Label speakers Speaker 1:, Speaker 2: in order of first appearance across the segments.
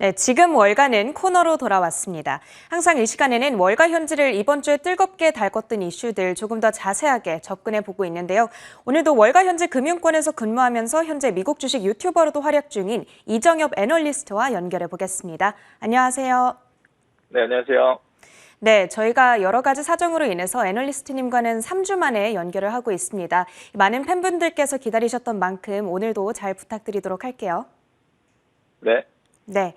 Speaker 1: 네, 지금 월가는 코너로 돌아왔습니다. 항상 이 시간에는 월가 현지를 이번 주에 뜨겁게 달궜던 이슈들 조금 더 자세하게 접근해 보고 있는데요. 오늘도 월가 현지 금융권에서 근무하면서 현재 미국 주식 유튜버로도 활약 중인 이정엽 애널리스트와 연결해 보겠습니다. 안녕하세요.
Speaker 2: 네, 안녕하세요.
Speaker 1: 네, 저희가 여러 가지 사정으로 인해서 애널리스트님과는 3주 만에 연결을 하고 있습니다. 많은 팬분들께서 기다리셨던 만큼 오늘도 잘 부탁드리도록 할게요.
Speaker 2: 네.
Speaker 1: 네.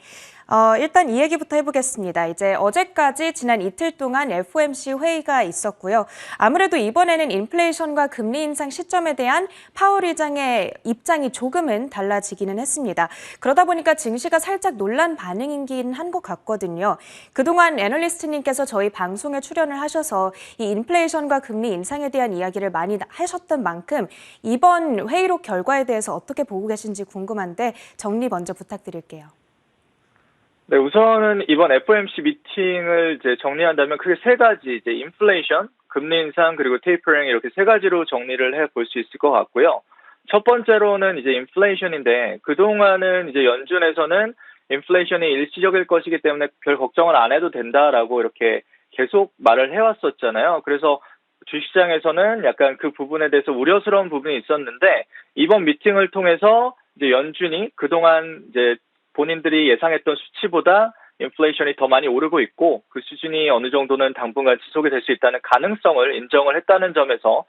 Speaker 1: 일단 이 얘기부터 해보겠습니다. 이제 어제까지 지난 이틀 동안 FOMC 회의가 있었고요. 아무래도 이번에는 인플레이션과 금리 인상 시점에 대한 파월 의장의 입장이 조금은 달라지기는 했습니다. 그러다 보니까 증시가 살짝 논란 반응이긴 한 것 같거든요. 그동안 애널리스트님께서 저희 방송에 출연을 하셔서 이 인플레이션과 금리 인상에 대한 이야기를 많이 하셨던 만큼 이번 회의록 결과에 대해서 어떻게 보고 계신지 궁금한데 정리 먼저 부탁드릴게요.
Speaker 2: 네, 우선은 이번 FOMC 미팅을 이제 정리한다면 크게 세 가지, 이제 인플레이션, 금리 인상, 그리고 테이퍼링 이렇게 세 가지로 정리를 해 볼 수 있을 것 같고요. 첫 번째로는 이제 인플레이션인데, 그동안은 이제 연준에서는 인플레이션이 일시적일 것이기 때문에 별 걱정을 안 해도 된다라고 이렇게 계속 말을 해왔었잖아요. 그래서 주식시장에서는 약간 그 부분에 대해서 우려스러운 부분이 있었는데, 이번 미팅을 통해서 이제 연준이 그동안 이제 본인들이 예상했던 수치보다 인플레이션이 더 많이 오르고 있고 그 수준이 어느 정도는 당분간 지속이 될 수 있다는 가능성을 인정을 했다는 점에서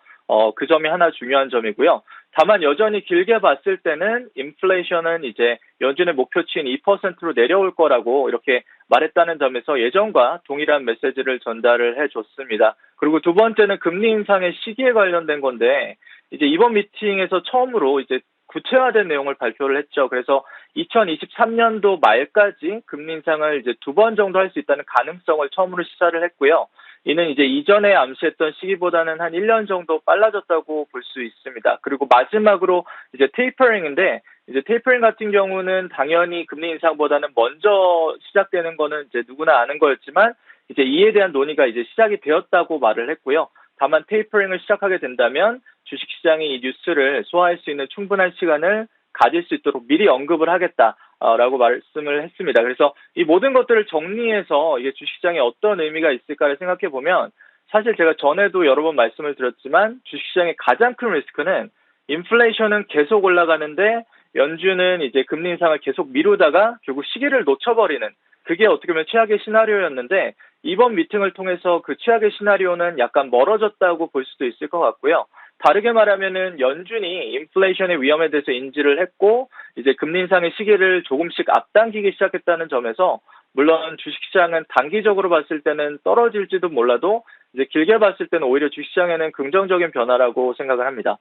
Speaker 2: 그 점이 하나 중요한 점이고요. 다만 여전히 길게 봤을 때는 인플레이션은 이제 연준의 목표치인 2%로 내려올 거라고 이렇게 말했다는 점에서 예전과 동일한 메시지를 전달을 해줬습니다. 그리고 두 번째는 금리 인상의 시기에 관련된 건데 이제 이번 미팅에서 처음으로 이제 구체화된 내용을 발표를 했죠. 그래서 2023년도 말까지 금리 인상을 이제 두 번 정도 할 수 있다는 가능성을 처음으로 시사를 했고요. 이는 이제 이전에 암시했던 시기보다는 한 1년 정도 빨라졌다고 볼 수 있습니다. 그리고 마지막으로 이제 테이퍼링인데 이제 테이퍼링 같은 경우는 당연히 금리 인상보다는 먼저 시작되는 거는 이제 누구나 아는 거였지만 이제 이에 대한 논의가 이제 시작이 되었다고 말을 했고요. 다만 테이퍼링을 시작하게 된다면 주식시장이 이 뉴스를 소화할 수 있는 충분한 시간을 가질 수 있도록 미리 언급을 하겠다라고 말씀을 했습니다. 그래서 이 모든 것들을 정리해서 이게 주식시장에 어떤 의미가 있을까를 생각해 보면 사실 제가 전에도 여러 번 말씀을 드렸지만 주식시장의 가장 큰 리스크는 인플레이션은 계속 올라가는데 연준은 이제 금리 인상을 계속 미루다가 결국 시기를 놓쳐버리는 그게 어떻게 보면 최악의 시나리오였는데 이번 미팅을 통해서 그 최악의 시나리오는 약간 멀어졌다고 볼 수도 있을 것 같고요. 다르게 말하면은 연준이 인플레이션의 위험에 대해서 인지를 했고 이제 금리 인상의 시기를 조금씩 앞당기기 시작했다는 점에서 물론 주식시장은 단기적으로 봤을 때는 떨어질지도 몰라도 이제 길게 봤을 때는 오히려 주식시장에는 긍정적인 변화라고 생각을 합니다.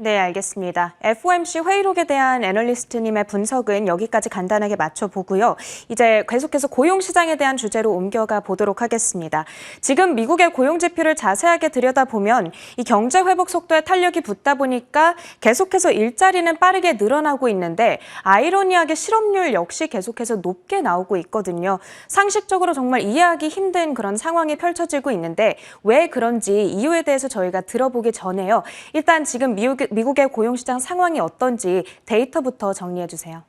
Speaker 1: 네, 알겠습니다. FOMC 회의록에 대한 애널리스트님의 분석은 여기까지 간단하게 맞춰보고요. 이제 계속해서 고용시장에 대한 주제로 옮겨가 보도록 하겠습니다. 지금 미국의 고용지표를 자세하게 들여다보면 이 경제 회복 속도에 탄력이 붙다 보니까 계속해서 일자리는 빠르게 늘어나고 있는데 아이러니하게 실업률 역시 계속해서 높게 나오고 있거든요. 상식적으로 정말 이해하기 힘든 그런 상황이 펼쳐지고 있는데 왜 그런지 이유에 대해서 저희가 들어보기 전에요. 일단 지금 미국의 고용시장 상황이 어떤지 데이터부터 정리해 주세요.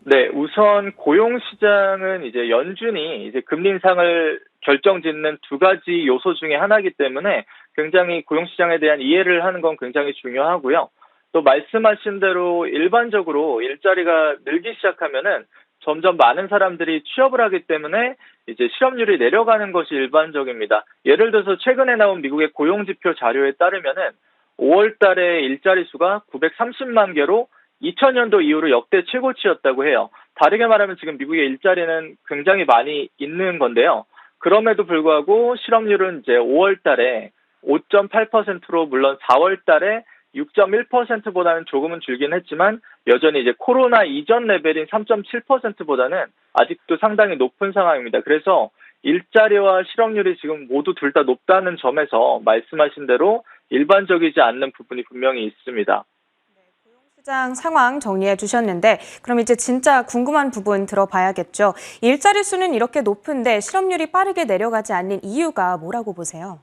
Speaker 2: 네, 우선 고용시장은 이제 연준이 이제 금리 인상을 결정짓는 두 가지 요소 중에 하나이기 때문에 굉장히 고용시장에 대한 이해를 하는 건 굉장히 중요하고요. 또 말씀하신 대로 일반적으로 일자리가 늘기 시작하면은 점점 많은 사람들이 취업을 하기 때문에 이제 실업률이 내려가는 것이 일반적입니다. 예를 들어서 최근에 나온 미국의 고용지표 자료에 따르면은 5월 달에 일자리 수가 930만 개로 2000년도 이후로 역대 최고치였다고 해요. 다르게 말하면 지금 미국의 일자리는 굉장히 많이 있는 건데요. 그럼에도 불구하고 실업률은 이제 5월 달에 5.8%로 물론 4월 달에 6.1%보다는 조금은 줄긴 했지만 여전히 이제 코로나 이전 레벨인 3.7%보다는 아직도 상당히 높은 상황입니다. 그래서 일자리와 실업률이 지금 모두 둘 다 높다는 점에서 말씀하신 대로 일반적이지 않는 부분이 분명히 있습니다.
Speaker 1: 시장 상황 정리해 주셨는데 그럼 이제 진짜 궁금한 부분 들어봐야겠죠. 일자리 수는 이렇게 높은데 실업률이 빠르게 내려가지 않는 이유가 뭐라고 보세요?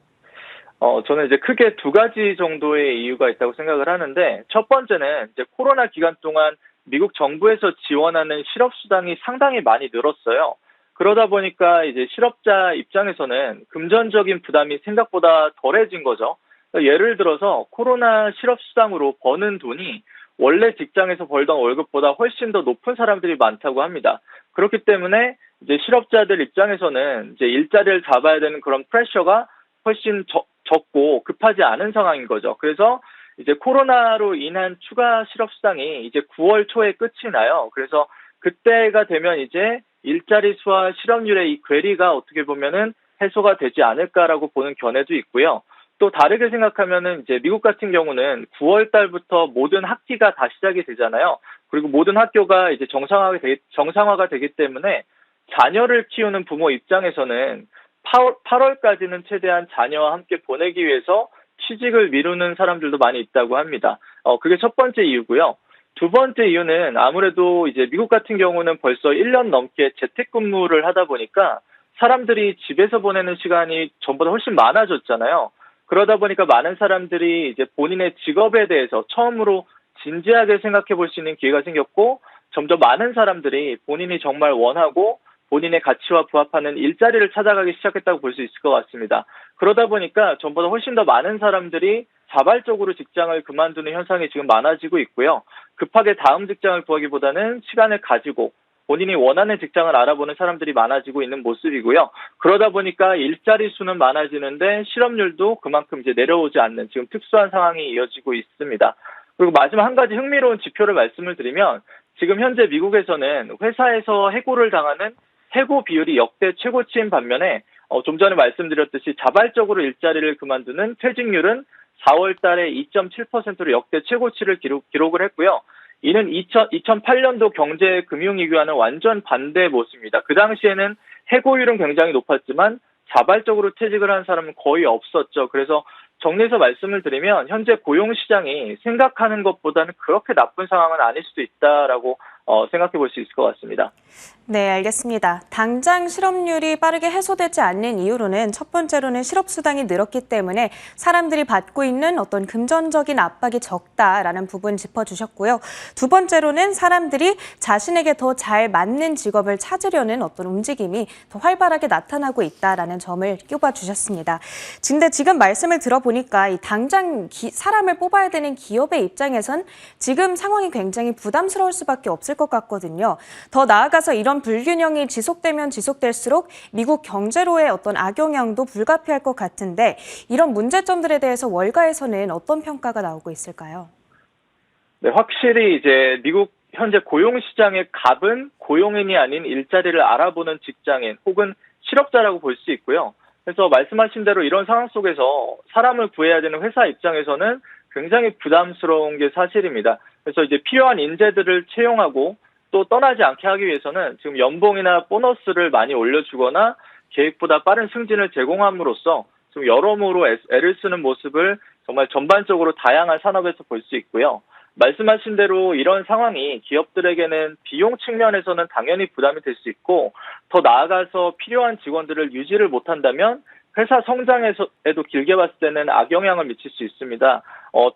Speaker 2: 저는 이제 크게 두 가지 정도의 이유가 있다고 생각을 하는데 첫 번째는 이제 코로나 기간 동안 미국 정부에서 지원하는 실업수당이 상당히 많이 늘었어요. 그러다 보니까 이제 실업자 입장에서는 금전적인 부담이 생각보다 덜해진 거죠. 예를 들어서 코로나 실업수당으로 버는 돈이 원래 직장에서 벌던 월급보다 훨씬 더 높은 사람들이 많다고 합니다. 그렇기 때문에 이제 실업자들 입장에서는 이제 일자리를 잡아야 되는 그런 프레셔가 훨씬 적고 급하지 않은 상황인 거죠. 그래서 이제 코로나로 인한 추가 실업수당이 이제 9월 초에 끝이 나요. 그래서 그때가 되면 이제 일자리 수와 실업률의 이 괴리가 어떻게 보면은 해소가 되지 않을까라고 보는 견해도 있고요. 또 다르게 생각하면은 이제 미국 같은 경우는 9월 달부터 모든 학기가 다 시작이 되잖아요. 그리고 모든 학교가 이제 정상화가 되기 때문에 자녀를 키우는 부모 입장에서는 8월까지는 최대한 자녀와 함께 보내기 위해서 취직을 미루는 사람들도 많이 있다고 합니다. 그게 첫 번째 이유고요. 두 번째 이유는 아무래도 이제 미국 같은 경우는 벌써 1년 넘게 재택근무를 하다 보니까 사람들이 집에서 보내는 시간이 전보다 훨씬 많아졌잖아요. 그러다 보니까 많은 사람들이 이제 본인의 직업에 대해서 처음으로 진지하게 생각해 볼 수 있는 기회가 생겼고 점점 많은 사람들이 본인이 정말 원하고 본인의 가치와 부합하는 일자리를 찾아가기 시작했다고 볼 수 있을 것 같습니다. 그러다 보니까 전보다 훨씬 더 많은 사람들이 자발적으로 직장을 그만두는 현상이 지금 많아지고 있고요. 급하게 다음 직장을 구하기보다는 시간을 가지고 본인이 원하는 직장을 알아보는 사람들이 많아지고 있는 모습이고요. 그러다 보니까 일자리 수는 많아지는데 실업률도 그만큼 이제 내려오지 않는 지금 특수한 상황이 이어지고 있습니다. 그리고 마지막 한 가지 흥미로운 지표를 말씀을 드리면 지금 현재 미국에서는 회사에서 해고를 당하는 해고 비율이 역대 최고치인 반면에 좀 전에 말씀드렸듯이 자발적으로 일자리를 그만두는 퇴직률은 4월 달에 2.7%로 역대 최고치를 기록을 했고요. 이는 2008년도 경제금융위기와는 완전 반대 모습입니다. 그 당시에는 해고율은 굉장히 높았지만 자발적으로 퇴직을 한 사람은 거의 없었죠. 그래서 정리해서 말씀을 드리면 현재 고용시장이 생각하는 것보다는 그렇게 나쁜 상황은 아닐 수도 있다라고 생각해 볼 수 있을 것 같습니다.
Speaker 1: 네, 알겠습니다. 당장 실업률이 빠르게 해소되지 않는 이유로는 첫 번째로는 실업수당이 늘었기 때문에 사람들이 받고 있는 어떤 금전적인 압박이 적다라는 부분 짚어주셨고요. 두 번째로는 사람들이 자신에게 더 잘 맞는 직업을 찾으려는 어떤 움직임이 더 활발하게 나타나고 있다라는 점을 꼽아주셨습니다. 근데 지금 말씀을 들어보니까 이 당장 사람을 뽑아야 되는 기업의 입장에선 지금 상황이 굉장히 부담스러울 수밖에 없을 것 같거든요. 더 나아가서 이런 불균형이 지속되면 지속될수록 미국 경제로의 어떤 악영향도 불가피할 것 같은데 이런 문제점들에 대해서 월가에서는 어떤 평가가 나오고 있을까요?
Speaker 2: 네, 확실히 이제 미국 현재 고용시장의 갑은 고용인이 아닌 일자리를 알아보는 직장인 혹은 실업자라고 볼 수 있고요. 그래서 말씀하신 대로 이런 상황 속에서 사람을 구해야 되는 회사 입장에서는 굉장히 부담스러운 게 사실입니다. 그래서 이제 필요한 인재들을 채용하고 또 떠나지 않게 하기 위해서는 지금 연봉이나 보너스를 많이 올려주거나 계획보다 빠른 승진을 제공함으로써 좀 여러모로 애를 쓰는 모습을 정말 전반적으로 다양한 산업에서 볼 수 있고요. 말씀하신 대로 이런 상황이 기업들에게는 비용 측면에서는 당연히 부담이 될 수 있고 더 나아가서 필요한 직원들을 유지를 못한다면 회사 성장에도 길게 봤을 때는 악영향을 미칠 수 있습니다.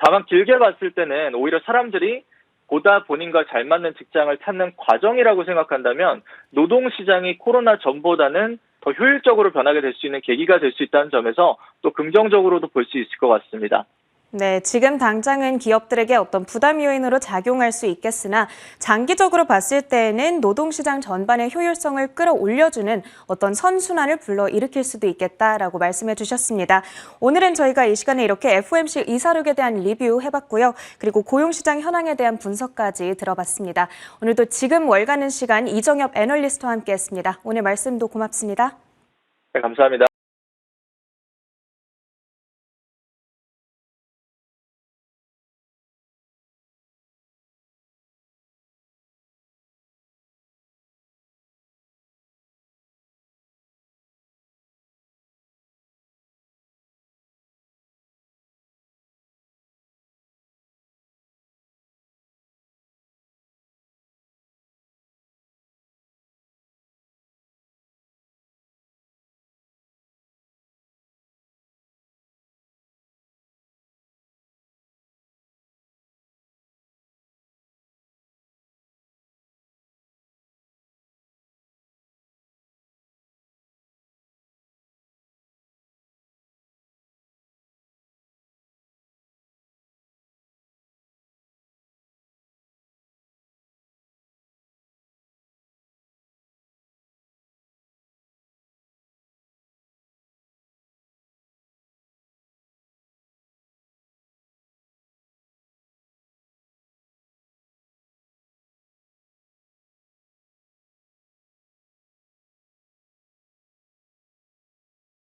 Speaker 2: 다만 길게 봤을 때는 오히려 사람들이 보다 본인과 잘 맞는 직장을 찾는 과정이라고 생각한다면 노동시장이 코로나 전보다는 더 효율적으로 변하게 될 수 있는 계기가 될 수 있다는 점에서 또 긍정적으로도 볼 수 있을 것 같습니다.
Speaker 1: 네, 지금 당장은 기업들에게 어떤 부담 요인으로 작용할 수 있겠으나 장기적으로 봤을 때에는 노동시장 전반의 효율성을 끌어올려주는 어떤 선순환을 불러일으킬 수도 있겠다라고 말씀해 주셨습니다. 오늘은 저희가 이 시간에 이렇게 FOMC 이사록에 대한 리뷰 해봤고요. 그리고 고용시장 현황에 대한 분석까지 들어봤습니다. 오늘도 지금 월가는 시간 이정엽 애널리스트와 함께했습니다. 오늘 말씀도 고맙습니다.
Speaker 2: 네, 감사합니다.